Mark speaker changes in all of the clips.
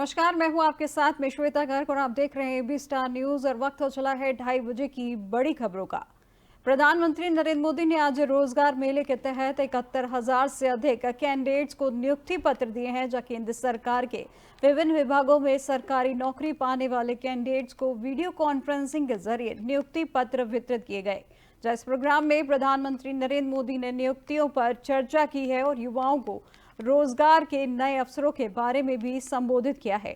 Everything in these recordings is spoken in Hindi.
Speaker 1: नमस्कार, मैं हूं आपके साथ में श्वेता गर्ग और आप देख रहे हैं एबी स्टार न्यूज और वक्त हो चला है 2:30 बजे की बड़ी खबरों का। प्रधानमंत्री नरेंद्र मोदी ने आज रोजगार मेले के तहत 71,000 से अधिक कैंडिडेट्स को नियुक्ति पत्र दिए हैं, जबकि केंद्र सरकार के विभिन्न विभागों में सरकारी नौकरी पाने वाले कैंडिडेट्स को वीडियो कॉन्फ्रेंसिंग के जरिए नियुक्ति पत्र वितरित किए गए। इस प्रोग्राम में प्रधानमंत्री नरेंद्र मोदी ने नियुक्तियों पर चर्चा की है और युवाओं को रोजगार के नए अवसरों के बारे में भी संबोधित किया है।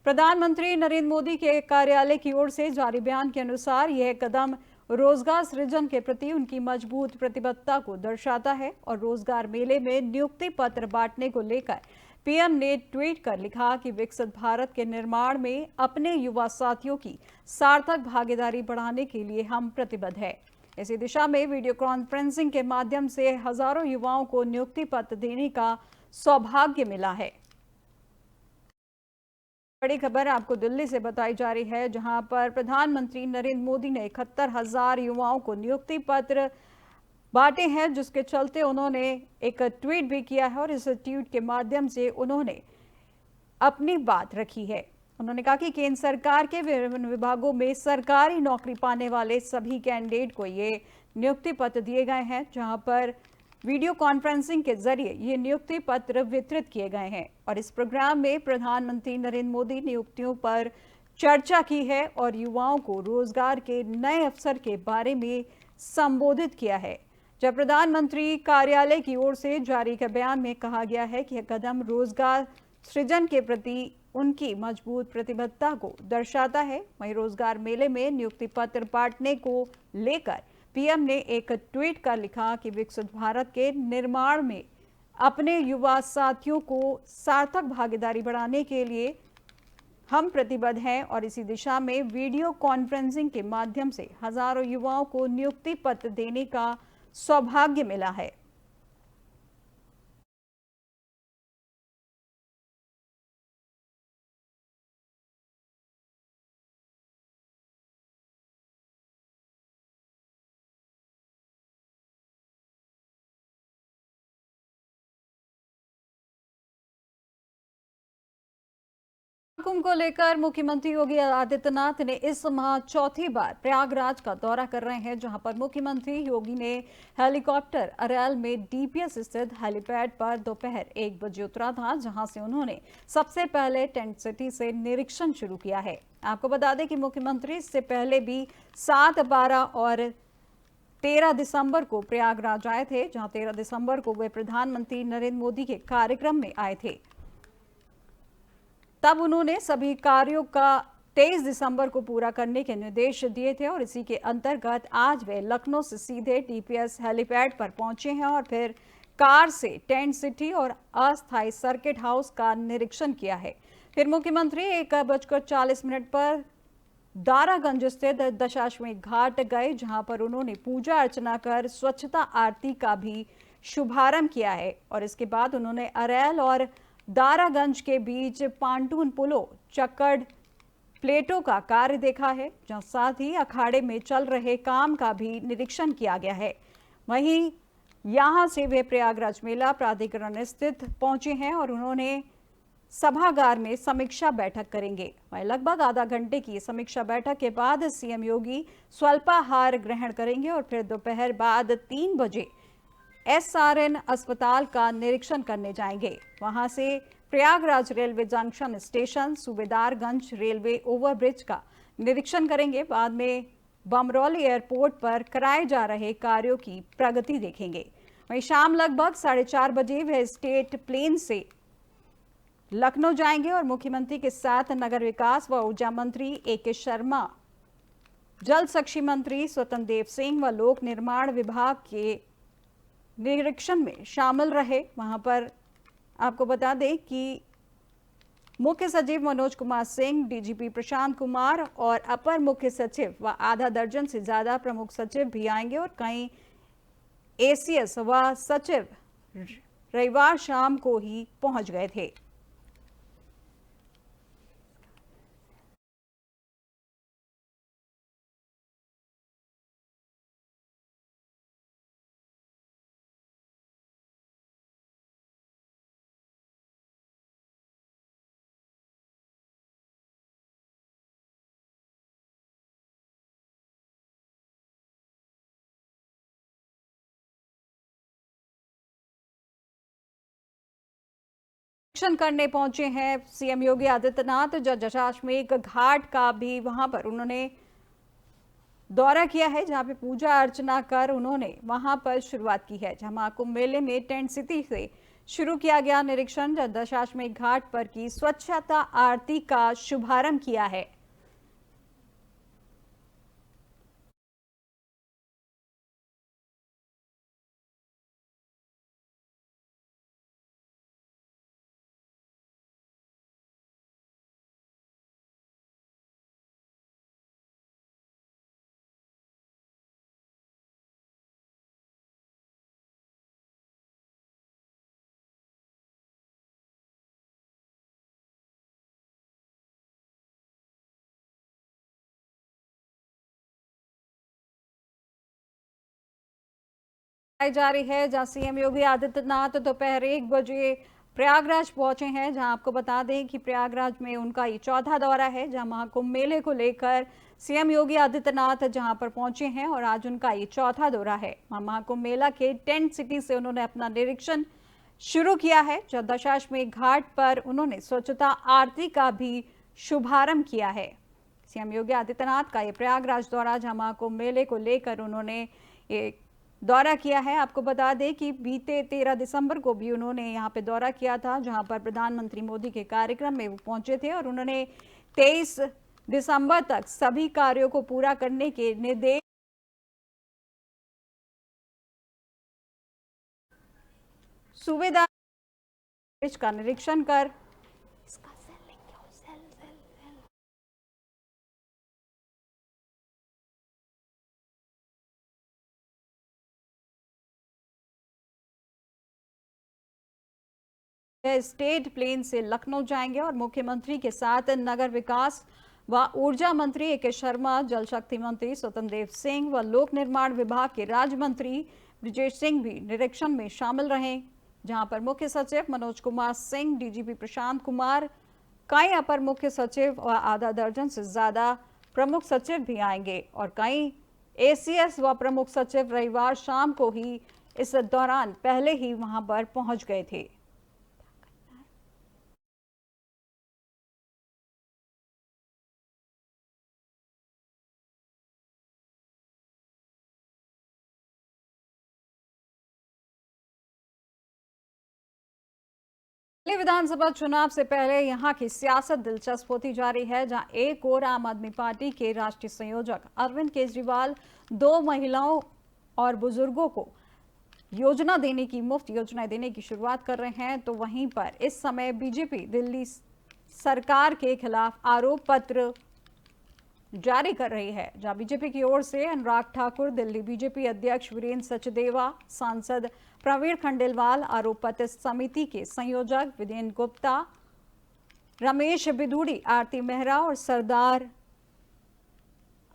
Speaker 1: प्रधानमंत्री नरेंद्र मोदी के कार्यालय की ओर से जारी बयान के अनुसार यह कदम रोजगार सृजन के प्रति उनकी मजबूत प्रतिबद्धता को दर्शाता है और रोजगार मेले में नियुक्ति पत्र बांटने को लेकर पीएम ने ट्वीट कर लिखा कि विकसित भारत के निर्माण में अपने युवा साथियों की सार्थक भागीदारी बढ़ाने के लिए हम प्रतिबद्ध हैं। इसी दिशा में वीडियो कॉन्फ्रेंसिंग के माध्यम से हजारों युवाओं को नियुक्ति पत्र देने का सौभाग्य मिला है। बड़ी खबर आपको दिल्ली से बताई जा रही है, जहां पर प्रधानमंत्री नरेंद्र मोदी ने 71,000 युवाओं को नियुक्ति पत्र बांटे हैं, जिसके चलते उन्होंने एक ट्वीट भी किया है और इस ट्वीट के माध्यम से उन्होंने अपनी बात रखी है। उन्होंने कहा कि केंद्र सरकार के विभिन्न विभागों में सरकारी नौकरी पाने वाले सभी कैंडिडेट को ये नियुक्ति पत्र दिए गए हैं, जहां पर वीडियो कॉन्फ्रेंसिंग के जरिए ये नियुक्ति पत्र वितरित किए गए हैं और इस प्रोग्राम में प्रधानमंत्री नरेंद्र मोदी नियुक्तियों पर चर्चा की है और युवाओं को रोजगार के नए अवसर के बारे में संबोधित किया है। जब प्रधानमंत्री कार्यालय की ओर से जारी के बयान में कहा गया है कि यह कदम रोजगार सृजन के प्रति उनकी मजबूत प्रतिबद्धता को दर्शाता है। वहीं रोजगार मेले में नियुक्ति पत्र बांटने को लेकर पीएम ने एक ट्वीट कर लिखा कि विकसित भारत के निर्माण में अपने युवा साथियों को सार्थक भागीदारी बढ़ाने के लिए हम प्रतिबद्ध हैं और इसी दिशा में वीडियो कॉन्फ्रेंसिंग के माध्यम से हजारों युवाओं को नियुक्ति पत्र देने का सौभाग्य मिला है। कुंभ को लेकर मुख्यमंत्री योगी आदित्यनाथ ने इस माह चौथी बार प्रयागराज का दौरा कर रहे हैं, जहां पर मुख्यमंत्री योगी ने हेलीकॉप्टर अरैल में डीपीएस स्थित हेलीपैड पर दोपहर 1 बजे उतरा था, जहां से उन्होंने सबसे पहले टेंट सिटी से निरीक्षण शुरू किया है। आपको बता दें कि मुख्यमंत्री इससे पहले भी 7, 12 और 13 दिसंबर को प्रयागराज आए थे, जहां 13 दिसंबर को वे प्रधानमंत्री नरेंद्र मोदी के कार्यक्रम में आए थे। तब उन्होंने सभी कार्यों का 23 दिसंबर को पूरा करने के निर्देश दिए थे और इसी के अंतर्गत आज वे लखनऊ से सीधे डीपीएस हेलीपैड पर पहुंचे हैं और फिर कार से टेंट सिटी और अस्थायी सर्किट हाउस का निरीक्षण किया है। फिर मुख्यमंत्री 1:40 पर दारागंज स्थित दशाश्वमेध घाट गए, जहां पर उन्होंने पूजा अर्चना कर स्वच्छता आरती का भी शुभारंभ किया है और इसके बाद उन्होंने अरैल और दारागंज के बीच पांटून पुलों चक्कड़ प्लेटों का कार्य देखा है, जहां साथ ही अखाड़े में चल रहे काम का भी निरीक्षण किया गया है। वहीं यहां से वे प्रयागराज मेला प्राधिकरण स्थित पहुंचे हैं और उन्होंने सभागार में समीक्षा बैठक करेंगे। वहीं लगभग आधा घंटे की समीक्षा बैठक के बाद सीएम योगी स्वल्पाहार ग्रहण करेंगे और फिर दोपहर बाद 3 बजे एसआरएन अस्पताल का निरीक्षण करने जाएंगे। वहां से Prayagraj railway junction station, Subedarganj railway overbridge का निरीक्षण करेंगे। बाद में बमरौली एयरपोर्ट पर कराए जा रहे कार्यों की प्रगति देखेंगे। वहीं शाम लगभग 4:30 बजे वे स्टेट प्लेन से लखनऊ जाएंगे और मुख्यमंत्री के साथ नगर विकास व ऊर्जा मंत्री ए.के. शर्मा, जल शक्ति मंत्री स्वतंत्र देव सिंह व लोक निर्माण विभाग के निरीक्षण में शामिल रहे। वहां पर आपको बता दें कि मुख्य सचिव मनोज कुमार सिंह, डीजीपी प्रशांत कुमार और अपर मुख्य सचिव व आधा दर्जन से ज्यादा प्रमुख सचिव भी आएंगे और कई एसीएस व सचिव रविवार शाम को ही पहुंच गए थे। निरीक्षण करने पहुंचे हैं सीएम योगी आदित्यनाथ। दशाश्वमेध घाट का भी वहां पर उन्होंने दौरा किया है, जहां पे पूजा अर्चना कर उन्होंने वहां पर शुरुआत की है। जहां महाकुंभ मेले में टेंट सिटी से शुरू किया गया निरीक्षण, दशाश्वमेध घाट पर की स्वच्छता आरती का शुभारंभ किया है। जा रही है, जहां सीएम योगी आदित्यनाथ दोपहर 1 बजे प्रयागराज पहुंचे हैं। जहां आपको बता दें कि प्रयागराज में उनका ये चौथा दौरा है, जहां महाकुंभ मेले को लेकर सीएम योगी आदित्यनाथ जहां पर पहुंचे हैं और आज उनका ये चौथा दौरा है। महाकुंभ मेला के टेंट सिटी से उन्होंने अपना निरीक्षण शुरू किया है। दशाश्वमेध घाट पर उन्होंने स्वच्छता आरती का भी शुभारंभ किया है। सीएम योगी आदित्यनाथ का ये प्रयागराज दौरा, जहां महाकुंभ मेले को लेकर उन्होंने ये दौरा किया है। आपको बता दें कि बीते 13 दिसंबर को भी उन्होंने यहां पे दौरा किया था, जहां पर प्रधानमंत्री मोदी के कार्यक्रम में वो पहुंचे थे और उन्होंने 23 दिसंबर तक सभी कार्यों को पूरा करने के निर्देश सूबेदार का निरीक्षण कर स्टेट प्लेन से लखनऊ जाएंगे और मुख्यमंत्री के साथ नगर विकास व ऊर्जा मंत्री ए.के. शर्मा, जल शक्ति मंत्री स्वतंत्र देव सिंह व लोक निर्माण विभाग के राज्य मंत्री ब्रिजेश सिंह भी निरीक्षण में शामिल रहे। जहां पर मुख्य सचिव मनोज कुमार सिंह, डीजीपी प्रशांत कुमार, कई अपर मुख्य सचिव और आधा दर्जन से ज्यादा प्रमुख सचिव भी आएंगे और कई एसीएस व प्रमुख सचिव रविवार शाम को ही इस दौरान पहले ही वहां पर पहुंच गए थे। विधानसभा चुनाव से पहले यहां की सियासत दिलचस्प होती जा रही है, जहां एक और आम आदमी पार्टी के राष्ट्रीय संयोजक अरविंद केजरीवाल 2 महिलाओं और बुजुर्गों को योजना देने की, मुफ्त योजनाएं देने की शुरुआत कर रहे हैं, तो वहीं पर इस समय बीजेपी दिल्ली सरकार के खिलाफ आरोप पत्र जारी कर रही है। जहां बीजेपी की ओर से अनुराग ठाकुर, दिल्ली बीजेपी अध्यक्ष वीरेंद्र सचदेवा, सांसद प्रवीण खंडेलवाल, आरोप पत्र समिति के संयोजक विदेन गुप्ता, रमेश बिदूड़ी, आरती मेहरा और सरदार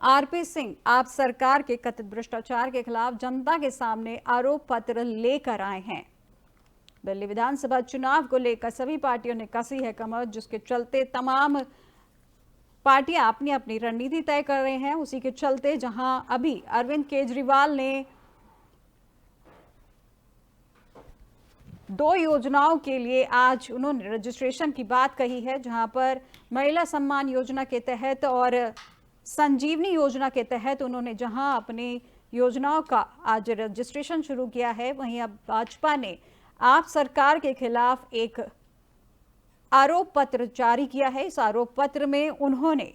Speaker 1: आरपी सिंह आप सरकार के कथित भ्रष्टाचार के खिलाफ जनता के सामने आरोप पत्र लेकर आए हैं। दिल्ली विधानसभा चुनाव को लेकर सभी पार्टियों ने कसी है कमर, जिसके चलते तमाम पार्टियां अपनी अपनी रणनीति तय कर रहे हैं। उसी के चलते जहां अभी अरविंद केजरीवाल ने 2 योजनाओं के लिए आज उन्होंने रजिस्ट्रेशन की बात कही है, जहां पर महिला सम्मान योजना के तहत और संजीवनी योजना के तहत उन्होंने जहां अपनी योजनाओं का आज रजिस्ट्रेशन शुरू किया है, वहीं अब भाजपा ने आप सरकार के खिलाफ एक आरोप पत्र जारी किया है। इस आरोप पत्र में उन्होंने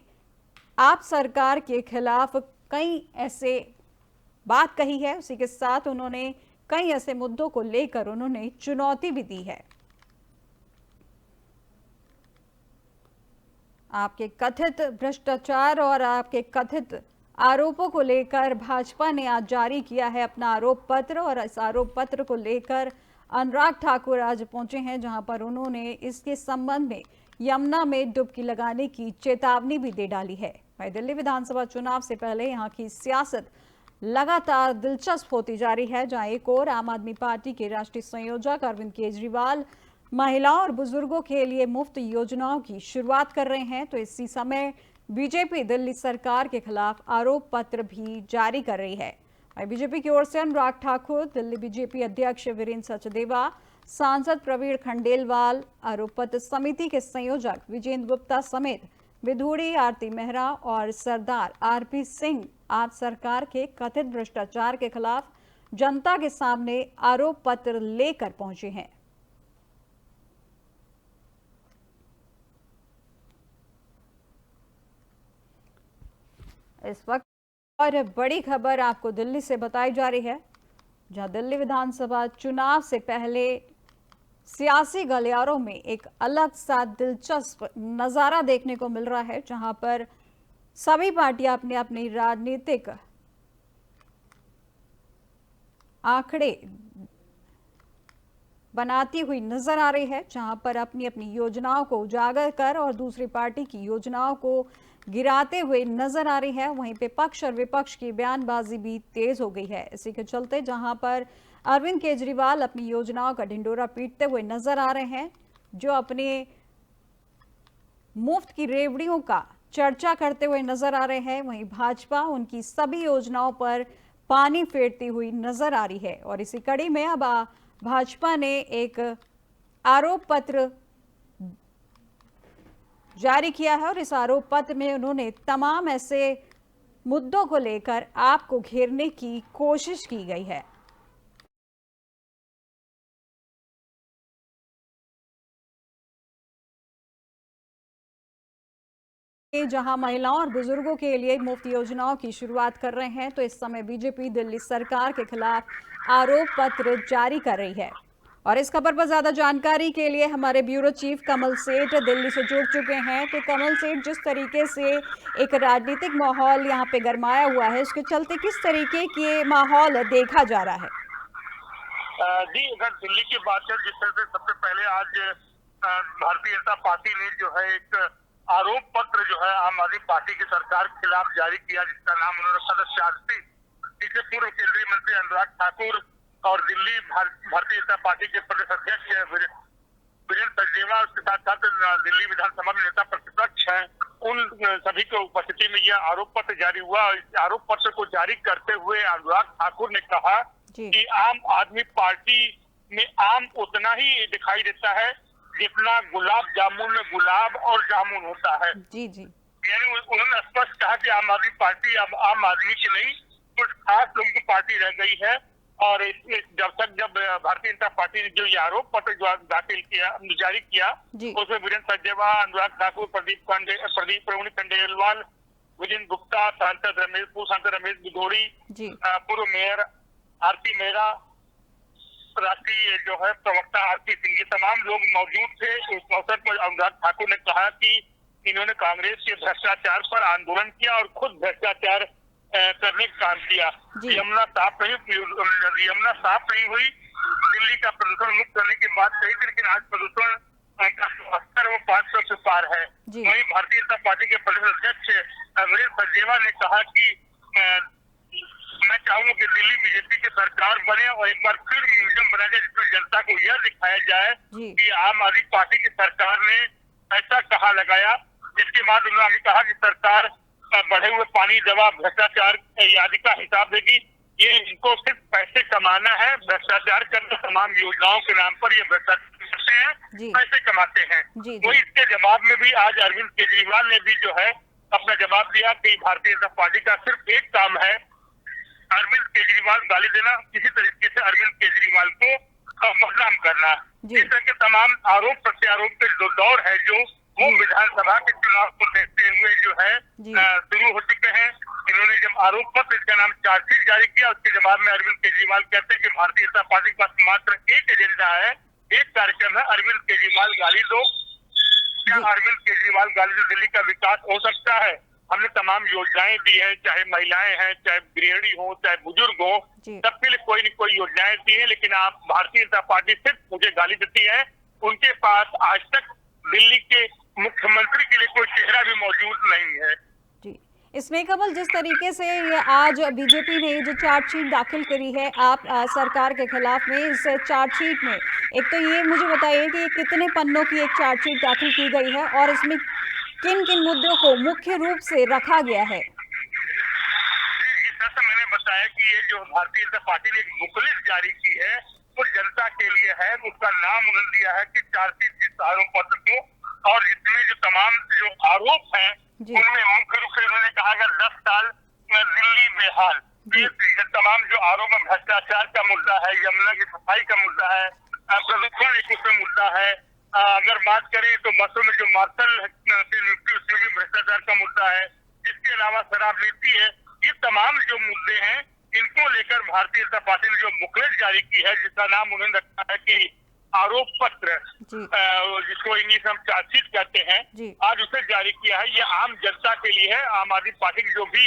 Speaker 1: आप सरकार के खिलाफ कई ऐसे बात कही है, उसी के साथ उन्होंने कई ऐसे मुद्दों को लेकर उन्होंने चुनौती भी दी है। आपके कथित भ्रष्टाचार और आपके कथित आरोपों को लेकर भाजपा ने आज जारी किया है अपना आरोप पत्र और इस आरोप पत्र को लेकर अनुराग ठाकुर आज पहुंचे हैं, जहां पर उन्होंने इसके संबंध में यमुना में डुबकी लगाने की चेतावनी भी दे डाली है। वहीं दिल्ली विधानसभा चुनाव से पहले यहां की सियासत लगातार दिलचस्प होती जा रही है, जहां एक और आम आदमी पार्टी के राष्ट्रीय संयोजक अरविंद केजरीवाल महिलाओं और बुजुर्गों के लिए मुफ्त योजनाओं की शुरुआत कर रहे हैं, तो इसी समय बीजेपी दिल्ली सरकार के खिलाफ आरोप पत्र भी जारी कर रही है। बीजेपी की ओर से अनुराग ठाकुर, दिल्ली बीजेपी अध्यक्ष वीरेंद्र सचदेवा, सांसद प्रवीण खंडेलवाल, आरोप पत्र समिति के संयोजक विजेंद्र गुप्ता समेत विधुड़ी, आरती मेहरा और सरदार आरपी सिंह आज सरकार के कथित भ्रष्टाचार के खिलाफ जनता के सामने आरोप पत्र लेकर पहुंचे हैं। इस वक्त और बड़ी खबर आपको दिल्ली से बताई जा रही है, जहां दिल्ली विधानसभा चुनाव से पहले सियासी गलियारों में एक अलग सा दिलचस्प नजारा देखने को मिल रहा है, जहां पर सभी पार्टियां अपने अपनी राजनीतिक आंकड़े बनाती हुई नजर आ रही है, जहां पर अपनी अपनी योजनाओं को उजागर कर और दूसरी पार्टी की योजनाओं को गिराते हुए नजर आ रही है। वहीं पे पक्ष और विपक्ष की बयानबाजी भी तेज हो गई है। इसी के चलते जहां पर अरविंद केजरीवाल अपनी योजनाओं का ढिंडोरा पीटते हुए नजर आ रहे हैं, जो अपने मुफ्त की रेवड़ियों का चर्चा करते हुए नजर आ रहे हैं, वहीं भाजपा उनकी सभी योजनाओं पर पानी फेरती हुई नजर आ रही है। और इसी कड़ी में अब भाजपा ने एक आरोप पत्र जारी किया है और इस आरोप पत्र में उन्होंने तमाम ऐसे मुद्दों को लेकर आपको घेरने की कोशिश की गई है। जहां महिलाओं और बुजुर्गों के लिए मुफ्त योजनाओं की शुरुआत कर रहे हैं, तो इस समय बीजेपी दिल्ली सरकार के खिलाफ आरोप पत्र जारी कर रही है। और इस खबर पर ज्यादा जानकारी के लिए हमारे ब्यूरो चीफ कमल सेठ दिल्ली से जुड़ चुके हैं। तो कमल सेठ, जिस तरीके से एक राजनीतिक माहौल यहाँ पे गरमाया हुआ है, इसके चलते किस तरीके के माहौल देखा जा रहा है?
Speaker 2: जी, अगर दिल्ली की बात है, जिस तरह से सबसे पहले आज भारतीय जनता पार्टी ने जो है एक आरोप पत्र जो है आम आदमी पार्टी की सरकार के खिलाफ जारी किया, जिसका नाम उन्होंने सदस्यार्थी, जिसे पूर्व केंद्रीय मंत्री अनुराग ठाकुर और दिल्ली भारतीय जनता पार्टी के प्रदेश अध्यक्ष वीरेंद्र सचदेवा, उसके साथ साथ दिल्ली विधानसभा में नेता प्रतिपक्ष हैं, उन सभी की उपस्थिति में यह आरोप पत्र जारी हुआ। इस आरोप पत्र को जारी करते हुए अनुराग ठाकुर ने कहा कि आम आदमी पार्टी में आम उतना ही दिखाई देता है जितना गुलाब जामुन में गुलाब और जामुन होता है।
Speaker 1: जी जी,
Speaker 2: यानी उन्होंने स्पष्ट कहा कि आम आदमी पार्टी अब आम आदमी की नहीं, कुछ खास लोगों की पार्टी रह गई है। और जब भारतीय जनता पार्टी ने जो ये आरोप पत्र दाखिल किया, जारी किया, उसमें वीरेंद्र सचदेवा, अनुराग ठाकुर, प्रवीण खंडेलवाल, विजेंद्र गुप्ता, पूर्व सांसद रमेश बिधोड़ी, पूर्व मेयर आरती मेहरा, राष्ट्रीय जो है प्रवक्ता आरपी सिंह, ये तमाम लोग मौजूद थे। उस अवसर पर अनुराग ठाकुर ने कहा कि इन्होंने कांग्रेस के भ्रष्टाचार पर आंदोलन किया और खुद भ्रष्टाचार करने का काम किया। यमुना साफ नहीं हुई, दिल्ली का प्रदूषण मुक्त करने की बात कही थी, लेकिन आज प्रदूषण का स्तर वो 500 से पार है। वहीं भारतीय जनता पार्टी के प्रदेश अध्यक्ष वीरेंद्र सचदेवा ने कहा कि मैं चाहूंगा कि दिल्ली बीजेपी की सरकार बने और एक बार फिर म्यूजियम बना जाए, जिसमें जनता को यह दिखाया जाए कि आम आदमी पार्टी की सरकार ने ऐसा कहा लगाया। इसके बाद उन्होंने कहा कि सरकार बढ़े हुए पानी, दवा, भ्रष्टाचार आदि का हिसाब देगी। ये इनको सिर्फ पैसे कमाना है, भ्रष्टाचार करना, तमाम योजनाओं के नाम पर ये भ्रष्टाचार करते हैं, पैसे कमाते हैं। वही इसके जवाब में भी आज अरविंद केजरीवाल ने भी जो है अपना जवाब दिया कि भारतीय जनता पार्टी का सिर्फ एक काम है, अरविंद केजरीवाल गाली देना, किसी तरीके से अरविंद केजरीवाल को बदनाम करना। इस तरह के तमाम आरोप प्रत्यारोप के जो दौर है, जो वो विधानसभा के चुनाव को देखते हुए जो है शुरू हो चुके हैं। इन्होंने जब आरोप पत्र, इसका नाम चार्जशीट जारी किया, उसके जवाब में अरविंद केजरीवाल कहते हैं कि भारतीय जनता पार्टी का मात्र एक एजेंडा है, एक कार्यक्रम है, अरविंद केजरीवाल गाली दो। क्या अरविंद केजरीवाल गाली से दिल्ली का विकास हो सकता है? हमने तमाम योजनाएं दी है, चाहे महिलाएं हैं, चाहे गृहिणी हो, चाहे बुजुर्ग हो, सबके लिए कोई न कोई योजनाएं दी है, लेकिन आप भारतीय जनता पार्टी सिर्फ मुझे गाली देती है। उनके पास आज तक दिल्ली के मुख्यमंत्री के लिए कोई चेहरा भी मौजूद नहीं है।
Speaker 1: जी, इसमें कमल, जिस तरीके से ये आज बीजेपी ने जो चार्जशीट दाखिल करी है आप सरकार के खिलाफ में, इस चार्जशीट में एक तो ये मुझे बताइए कि कितने पन्नों की एक चार्जशीट दाखिल की गई है और इसमें किन किन मुद्दों को मुख्य रूप से रखा गया है?
Speaker 2: जैसा मैंने बताया कि ये जो भारतीय जनता पार्टी ने एक बुकलेट जारी की है, वो जनता के लिए है। उसका नाम उन्होंने दिया है कि चार्जशीट जिस आरोप पत्र को, और इसमें जो तमाम जो आरोप हैं उनमें मुख्य रूप से उन्होंने कहा कि 10 साल दिल्ली बेहाल, ये तमाम जो आरोप है, भ्रष्टाचार का मुद्दा है, यमुना की सफाई का मुद्दा है, प्रदूषण एक उसमें मुद्दा है। अगर बात करें तो बसों में जो मार्शल की नियुक्ति उसमें भी भ्रष्टाचार का मुद्दा है। इसके अलावा शराब नीति है। ये तमाम जो मुद्दे हैं इनको लेकर भारतीय जनता पार्टी ने जो बुकलेट जारी की है, जिसका नाम उन्होंने रखा है कि आरोप पत्र, जिसको इंग्लिश में हम चार्जशीट कहते हैं, आज उसे जारी किया है। ये आम जनता के लिए है। आम आदमी पार्टी की जो भी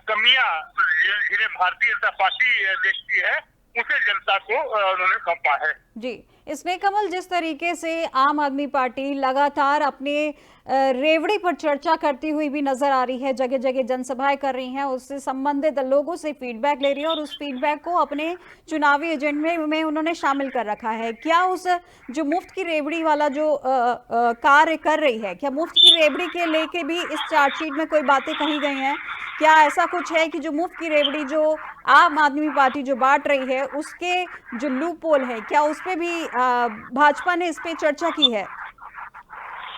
Speaker 2: कमियां जिन्हें भारतीय जनता पार्टी देखती है उसे जनता को उन्होंने सौंपा है।
Speaker 1: जी, इसमें कमल, जिस तरीके से आम आदमी पार्टी लगातार अपने रेवड़ी पर चर्चा करती हुई भी नजर आ रही है, जगह जगह जनसभाएं कर रही हैं, उससे संबंधित लोगों से फीडबैक ले रही है और उस फीडबैक को अपने चुनावी एजेंडे में उन्होंने शामिल कर रखा है। क्या उस जो मुफ्त की रेवड़ी वाला जो कार्य कर रही है, क्या मुफ्त की रेवड़ी के लेके भी इस चार्जशीट में कोई बातें कही गई हैं? क्या ऐसा कुछ है कि जो मुफ्त की रेवड़ी जो आम आदमी पार्टी जो बांट रही है उसके जो लूप होल है, क्या उस पे भी भाजपा ने इस पे चर्चा की है?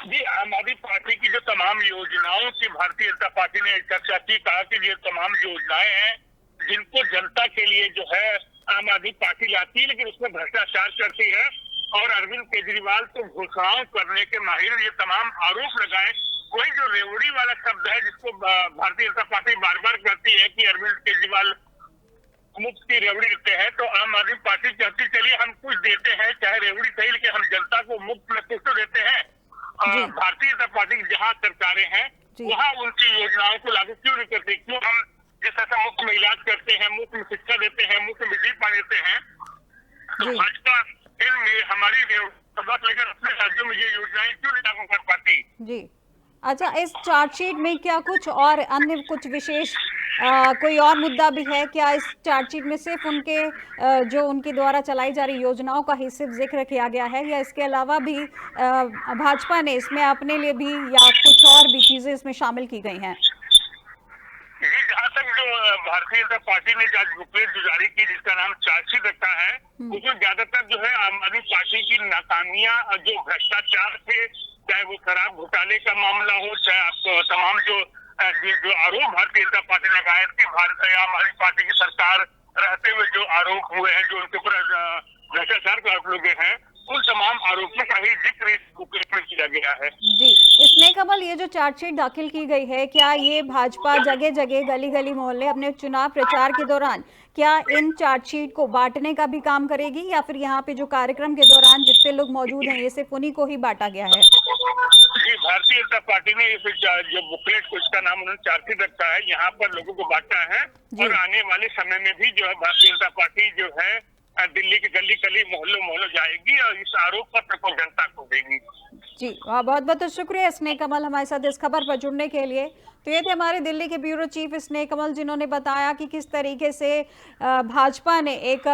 Speaker 2: जी, आम आदमी पार्टी की जो तमाम योजनाओं की भारतीय जनता पार्टी ने चर्चा की, कहा कि ये तमाम योजनाएं हैं जिनको जनता के लिए जो है आम आदमी पार्टी लाती है, लेकिन उसमें भ्रष्टाचार करती है। और अरविंद केजरीवाल तो घोषणाओं करने के माहिर, ये तमाम आरोप लगाए। कोई जो रेवड़ी वाला शब्द है जिसको भारतीय जनता पार्टी बार बार कहती है कि अरविंद केजरीवाल मुफ्त की रेवड़ी देते हैं, तो आम आदमी पार्टी कहती चलिए हम कुछ देते हैं, चाहे रेवड़ी सही, लेकिन हम जनता को मुफ्त में कुछ तो देते हैं। भारतीय जनता पार्टी की जहाँ सरकारें हैं वहाँ उनकी योजनाओं को लागू क्यों नहीं करती? क्यों हम जिस तरह मुफ्त में इलाज करते हैं, मुफ्त में शिक्षा देते हैं, मुफ्त में बिजली पानी देते हैं, तो भाजपा इनमें हमारी लेकर अपने राज्यों में ये योजनाएं क्यों नहीं लागू कर पाती?
Speaker 1: जी, अच्छा, इस चार्जशीट में क्या कुछ और अन्य कुछ विशेष कोई और मुद्दा भी है क्या? इस चार्जशीट में सिर्फ उनके जो उनके द्वारा चलाई जा रही योजनाओं का ही सिर्फ जिक्र किया गया है, या इसके अलावा भी भाजपा ने इसमें अपने लिए भी या कुछ और भी चीजें इसमें शामिल की गई हैं?
Speaker 2: जहाँ तक जो भारतीय जनता पार्टी ने आज बुकलेट जो जारी की जिसका नाम चार्जशीट रखा है, उसमें ज्यादातर जो है आम आदमी पार्टी की नाकामियां, जो भ्रष्टाचार थे, चाहे वो शराब घोटाले का मामला हो, चाहे आपको तमाम जो आरोप भारतीय जनता पार्टी ने लगाए थे, आम आदमी पार्टी की सरकार रहते हुए जो आरोप हुए हैं, जो उनके ऊपर भ्रष्टाचार के आरोप लगे हैं, उन तमाम आरोपों का ही जिक्र इस बुकलेट में किया गया है।
Speaker 1: जी, इसमें कमल, ये जो चार्जशीट दाखिल की गई है, क्या ये भाजपा जगह जगह गली गली मोहल्ले अपने चुनाव प्रचार के दौरान क्या इन चार्जशीट को बांटने का भी काम करेगी, या फिर यहाँ पे जो कार्यक्रम के दौरान जितने लोग मौजूद हैं ये सिर्फ उन्हीं को ही बांटा गया है?
Speaker 2: जी, भारतीय जनता पार्टी ने इस जो बुकलेट को, इसका नाम उन्होंने चार्जशीट रखा है, यहाँ पर लोगों को बांटा है। और आने वाले समय में भी जो है भारतीय जनता पार्टी जो है दिल्ली की गली गली मोहल्लों जाएगी और इस आरोप पत्र को जनता को देगी।
Speaker 1: जी, बहुत बहुत शुक्रिया स्नेह कमल हमारे साथ इस खबर पर जुड़ने के लिए। तो ये थे हमारे दिल्ली के ब्यूरो चीफ स्नेह कमल, जिन्होंने बताया कि किस तरीके से भाजपा ने एक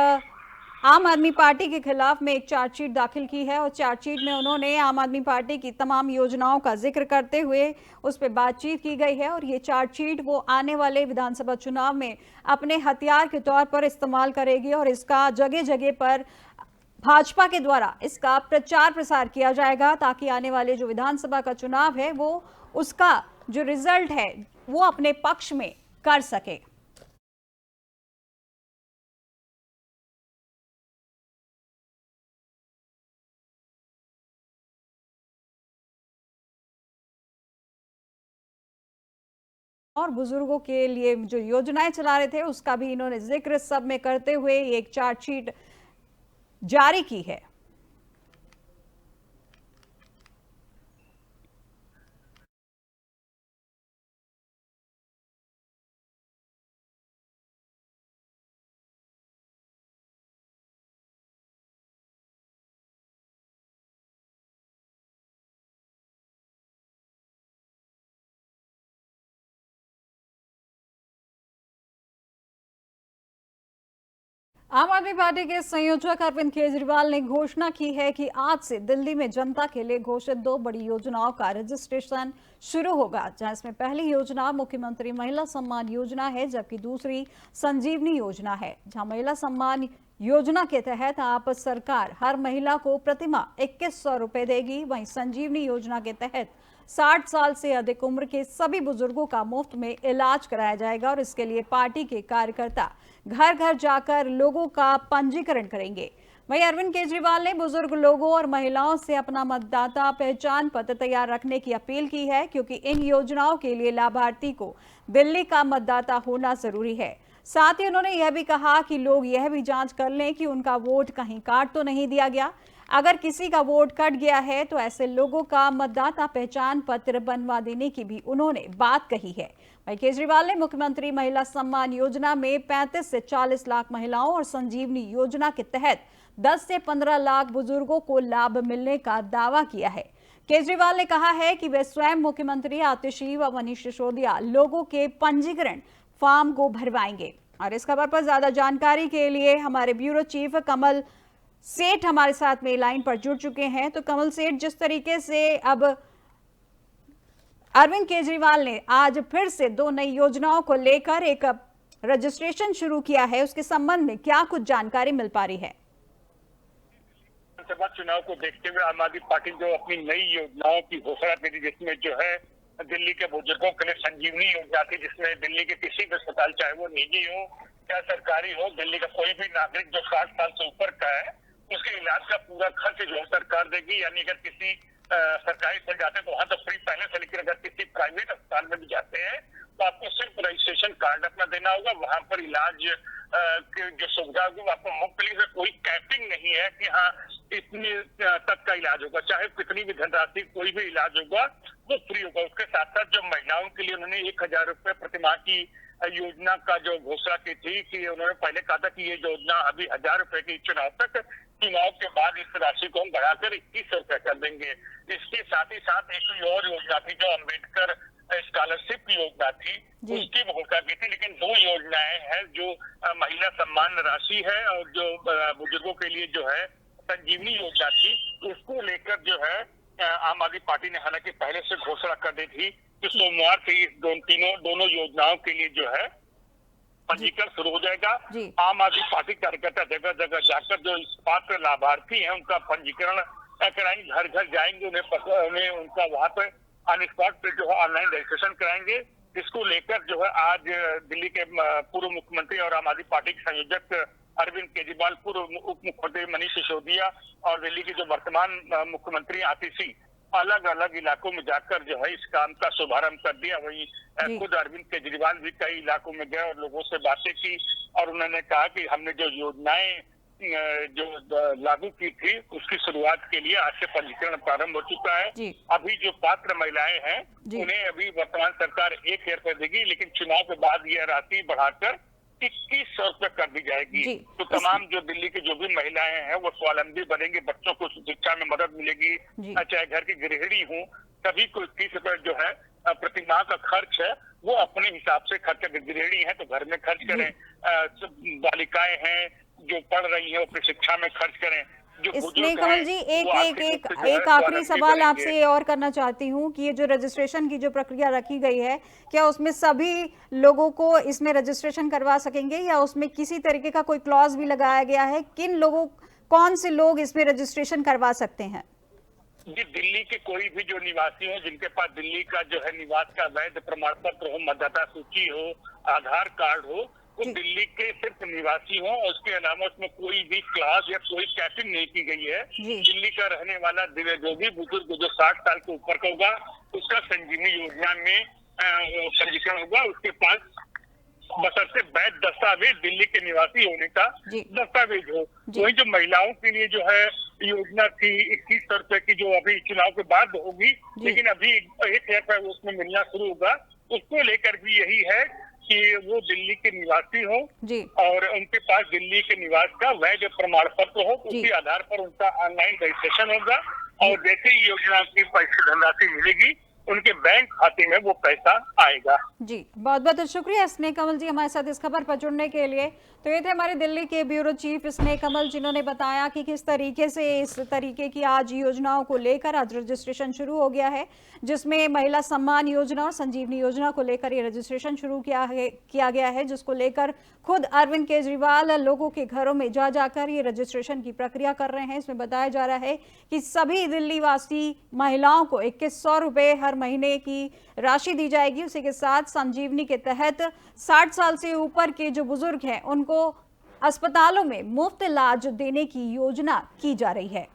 Speaker 1: आम आदमी पार्टी के खिलाफ में एक चार्जशीट दाखिल की है और चार्जशीट में उन्होंने आम आदमी पार्टी की तमाम योजनाओं का जिक्र करते हुए उस पर बातचीत की गई है और ये चार्जशीट वो आने वाले विधानसभा चुनाव में अपने हथियार के तौर पर इस्तेमाल करेगी और इसका जगह जगह पर भाजपा के द्वारा इसका प्रचार प्रसार किया जाएगा, ताकि आने वाले जो विधानसभा का चुनाव है वो उसका जो रिजल्ट है वो अपने पक्ष में कर सके। और बुजुर्गों के लिए जो योजनाएं चला रहे थे उसका भी इन्होंने जिक्र सब में करते हुए एक चार्जशीट जारी की है। आम आदमी पार्टी के संयोजक अरविंद केजरीवाल ने घोषणा की है कि आज से दिल्ली में जनता के लिए घोषित 2 बड़ी योजनाओं का रजिस्ट्रेशन शुरू होगा, जहां इसमें पहली योजना मुख्यमंत्री महिला सम्मान योजना है, जबकि दूसरी संजीवनी योजना है। जहां महिला सम्मान योजना के तहत आप सरकार हर महिला को प्रतिमाह 2100 रुपए देगी। वहीं संजीवनी योजना के तहत 60 साल से अधिक उम्र के सभी बुजुर्गों का मुफ्त में इलाज कराया जाएगा और इसके लिए पार्टी के कार्यकर्ता घर घर जाकर लोगों का पंजीकरण करेंगे। वहीं अरविंद केजरीवाल ने बुजुर्ग लोगों और महिलाओं से अपना मतदाता पहचान पत्र तैयार रखने की अपील की है, क्योंकि इन योजनाओं के लिए लाभार्थी को दिल्ली का मतदाता होना जरूरी है। साथ ही उन्होंने यह भी कहा कि लोग यह भी जांच कर लें कि उनका वोट कहीं काट तो नहीं दिया गया। अगर किसी का वोट कट गया है तो ऐसे लोगों का मतदाता पहचान पत्र बनवा देने की भी उन्होंने बात कही है। वहीं केजरीवाल ने मुख्यमंत्री महिला सम्मान योजना में 35 से 40 लाख महिलाओं और संजीवनी योजना के तहत 10 से 15 लाख बुजुर्गों को लाभ मिलने का दावा किया है। केजरीवाल ने कहा है कि वे स्वयं मुख्यमंत्री आतिशी व मनीष सिसोदिया लोगों के पंजीकरण फॉर्म को भरवाएंगे। और इस खबर पर ज्यादा जानकारी के लिए हमारे ब्यूरो चीफ कमल सेठ हमारे साथ में लाइन पर जुड़ चुके हैं। तो कमल सेठ, जिस तरीके से अब अरविंद केजरीवाल ने आज फिर से 2 नई योजनाओं को लेकर एक रजिस्ट्रेशन शुरू किया है, उसके संबंध में क्या कुछ जानकारी मिल पा रही है?
Speaker 2: विधानसभा चुनाव को देखते हुए आम आदमी पार्टी जो अपनी नई योजनाओं की घोषणा करी, जिसमें जो है दिल्ली के बुजुर्गों के लिए संजीवनी योजना थी, जिसमें दिल्ली के किसी भी अस्पताल, चाहे वो निजी हो या सरकारी हो, दिल्ली का कोई भी नागरिक जो 60 साल से ऊपर का है उसके इलाज का पूरा खर्च जो है सरकार देगी। यानी अगर किसी सरकारी से जाते हैं तो वहां तो फ्री पहले से, लेकिन अगर किसी प्राइवेट अस्पताल में भी जाते हैं तो आपको सिर्फ रजिस्ट्रेशन कार्ड अपना देना होगा। वहां पर इलाज की जो सुविधा होगी वो आपको मुफ्त मिलेगी। कोई कैपिंग नहीं है कि हाँ इतनी तक का इलाज होगा, चाहे कितनी भी धनराशि कोई भी इलाज होगा वो फ्री होगा। उसके साथ साथ जो महिलाओं के लिए उन्होंने 1000 रुपए प्रतिमाह की योजना का जो घोषणा की थी, कि उन्होंने पहले कहा था कि ये योजना अभी 1000 रुपए की चुनाव तक, चुनाव के बाद इस राशि को हम बढ़ाकर 2100 रुपए कर देंगे। इसके साथ ही साथ एक और योजना थी जो अम्बेडकर स्कॉलरशिप की योजना थी, उसकी घोषणा की थी। लेकिन 2 योजनाएं हैं, जो महिला सम्मान राशि है और जो बुजुर्गों के लिए जो है संजीवनी योजना थी, उसको लेकर जो है आम आदमी पार्टी ने हालांकि पहले से घोषणा कर दी थी कि सोमवार से इस दोनों योजनाओं के लिए जो है पंजीकरण शुरू हो जाएगा। आम आदमी पार्टी कार्यकर्ता जगह जगह जाकर जो इस पात्र लाभार्थी हैं उनका पंजीकरण कराएंगे, घर घर जाएंगे, उन्हें उनका वहां पर ऑन स्पॉट पे जो है ऑनलाइन रजिस्ट्रेशन कराएंगे। इसको लेकर जो है आज दिल्ली के पूर्व मुख्यमंत्री और आम आदमी पार्टी के संयोजक अरविंद केजरीवाल, पूर्व उप मुख्यमंत्री मनीष सिसोदिया और दिल्ली के जो वर्तमान मुख्यमंत्री आतिशी, अलग अलग इलाकों में जाकर जो है इस काम का शुभारंभ कर दिया। वहीं खुद अरविंद केजरीवाल भी कई इलाकों में गए और लोगों से बातें की और उन्होंने कहा कि हमने जो योजनाएं जो लागू की थी उसकी शुरुआत के लिए आज से पंजीकरण प्रारंभ हो चुका है। अभी जो पात्र महिलाएं हैं उन्हें अभी वर्तमान सरकार 1000 रुपए देगी, लेकिन चुनाव के बाद यह राशि बढ़ाकर 2100 रुपए कर दी जाएगी। तो तमाम जो दिल्ली की जो भी महिलाएं हैं वो स्वावलंबी बनेंगी, बच्चों को शिक्षा में मदद मिलेगी, चाहे घर की गृहिणी हो, सभी को 21 रुपए जो है प्रतिमाह का खर्च है वो अपने हिसाब से खर्च करें। गृहिणी है तो घर में खर्च करें, बालिकाएं हैं जो पढ़ रही है वो अपनी शिक्षा में खर्च करें।
Speaker 1: इसमें कमल जी एक आखिरी सवाल आपसे और करना चाहती हूँ कि ये जो रजिस्ट्रेशन की जो प्रक्रिया रखी गई है, क्या उसमें सभी लोगों को इसमें रजिस्ट्रेशन करवा सकेंगे या उसमें किसी तरीके का कोई क्लॉज भी लगाया गया है? कौन से लोग इसमें रजिस्ट्रेशन करवा सकते हैं?
Speaker 2: जी, दिल्ली के कोई भी जो निवासी हो, जिनके पास दिल्ली का जो है निवास का वैध प्रमाण पत्र हो, मतदाता सूची हो, आधार कार्ड हो, वो दिल्ली के सिर्फ निवासी हो। उसके अलावा उसमें कोई भी क्लास या कोई कैपिंग नहीं की गई है। दिल्ली का रहने वाला जो भी बुजुर्ग जो 60 साल के ऊपर का होगा उसका संजीवनी योजना में पंजीकरण होगा। उसके पास बशर्ते वैध दस्तावेज, दिल्ली के निवासी होने का दस्तावेज हो। वही जो महिलाओं के लिए जो है योजना थी 2100 रुपए की, जो अभी चुनाव के बाद होगी, लेकिन अभी 1000 रुपए उसमें मिलना शुरू होगा। उसको लेकर भी यही है कि वो दिल्ली के निवासी हो और उनके पास दिल्ली के निवास का वैध प्रमाण पत्र हो, उसी आधार पर उनका ऑनलाइन रजिस्ट्रेशन होगा। और जैसे ही योजना की पैसे धनराशि मिलेगी उनके बैंक खाते में वो पैसा आएगा।
Speaker 1: जी, बहुत बहुत शुक्रिया स्नेह कमल जी हमारे साथ इस खबर पर जुड़ने के लिए। तो ये थे हमारे दिल्ली के ब्यूरो चीफ स्नेह कमल, जिन्होंने बताया कि किस तरीके से इस तरीके की आज योजनाओं को लेकर आज रजिस्ट्रेशन शुरू हो गया है, जिसमें महिला सम्मान योजना और संजीवनी योजना को लेकर ये रजिस्ट्रेशन शुरू किया गया है, जिसको लेकर खुद अरविंद केजरीवाल लोगों के घरों में जा जाकर ये रजिस्ट्रेशन की प्रक्रिया कर रहे हैं। इसमें बताया जा रहा है कि सभी दिल्ली वासी महिलाओं को 2100 रुपए हर महीने की राशि दी जाएगी। उसी के साथ संजीवनी के तहत 60 साल से ऊपर के जो बुजुर्ग हैं उनको अस्पतालों में मुफ्त इलाज देने की योजना की जा रही है।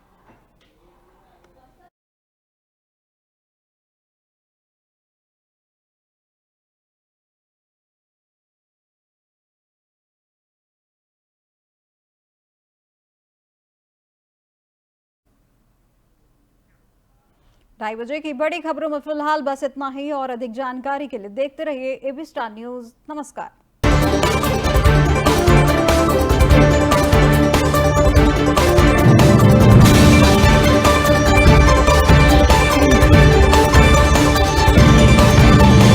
Speaker 1: ढाई बजे की बड़ी खबरों में फिलहाल बस इतना ही, और अधिक जानकारी के लिए देखते रहिए एबी स्टार न्यूज। नमस्कार।